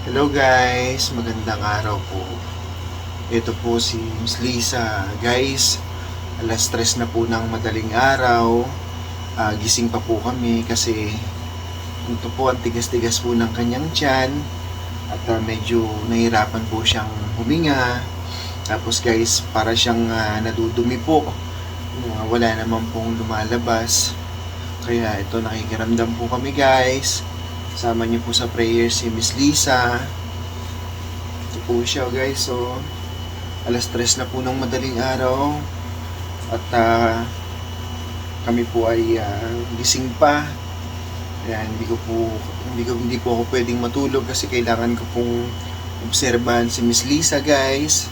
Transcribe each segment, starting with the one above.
Hello guys, magandang araw po. Ito po si Miss Lisa. Guys, alas 3 na po ng madaling araw. Gising pa po kami kasi ito po ang tigas-tigas po ng kanyang tiyan. At medyo nahirapan po siyang huminga. Tapos guys, para siyang nadudumi po. Wala naman pong lumalabas. Kaya ito nakikiramdam po kami guys. Sama niyo po sa prayer si Miss Lisa. Ito po siya guys. So, alas 3 na po ng madaling araw. At kami po ay gising pa. Kaya hindi po ako pwedeng matulog kasi kailangan ko pong obserbahan si Miss Lisa guys.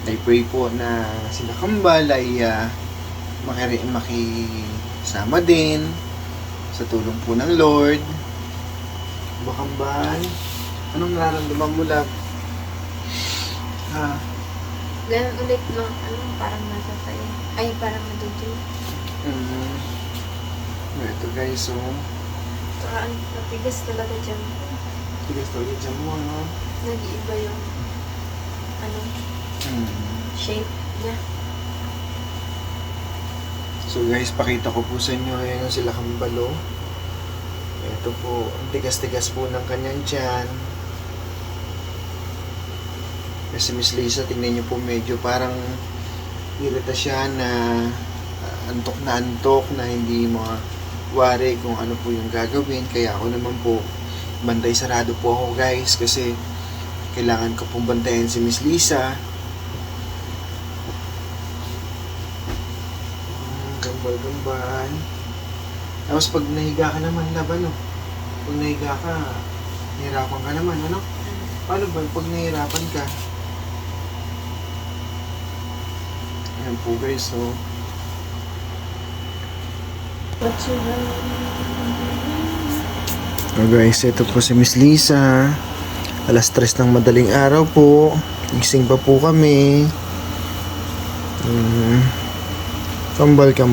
I pray po na sila kambal ay makisama din sa tulong po ng Lord. Bakambal, anong nararamdaman mo, love? Ganun ulit no, parang nasa sayo. Ay, parang nadudyo. Ito guys, so Saka matigas talaga dyan. tigas talaga dyan mo, no? Nag-iiba yung shape niya. So guys, pakita ko po sa inyo, ayan sila kambalo. Ito po, ang tigas-tigas po ng kanyang tiyan. Kasi Miss Lisa, tingnan niyo po, medyo parang irita siya na antok na hindi mawari kung ano po yung gagawin. Kaya ako naman po, bantay sarado po ako guys, kasi kailangan ko pong bantayan si Miss Lisa. Gambal. Tapos pag nahiga ka naman, laban, no? Pag nahiga ka, nahirapan ka naman, ano? Paano ba pag nahirapan ka? Ayan po guys, so guys, ito po si Miss Lisa. Alas 3 ng madaling araw po. Gising pa po kami. Kambal.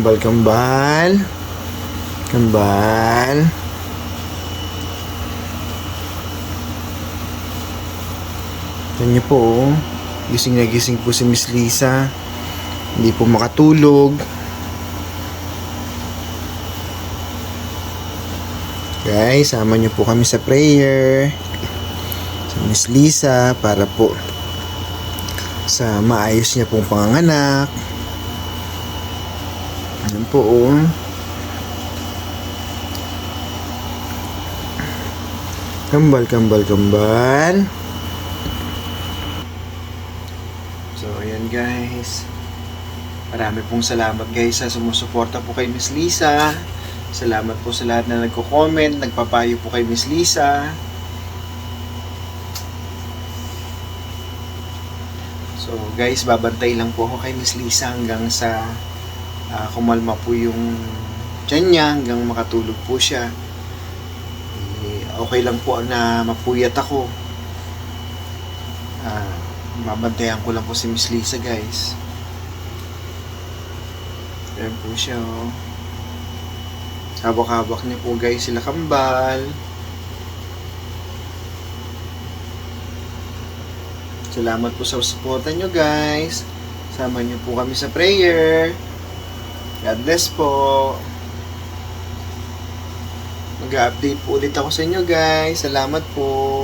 Yan niyo po, oh. Gising na gising po si Miss Lisa. Hindi po makatulog. Guys, sama niyo po kami sa prayer sa Miss Lisa para po sa maayos niya pong panganganak. Yan po, oh. Kambal. So, ayan guys. Marami pong salamat guys sa sumusuporta po kay Miss Lisa. Salamat po sa lahat na nagko-comment, nagpapayo po kay Miss Lisa. So guys, babantay lang po ako kay Miss Lisa hanggang sa kumalma po yung tiyan niya, hanggang makatulog po siya. Okay lang po na mapuyat ako. Babantayan ko lang po si Miss Lisa guys. Ayan po siya, oh. Habak-habak niya po guys sila kambal. Salamat po sa suporta nyo guys. Sama nyo po kami sa prayer. God bless po. Mag-update po ulit ako sa inyo guys. Salamat po.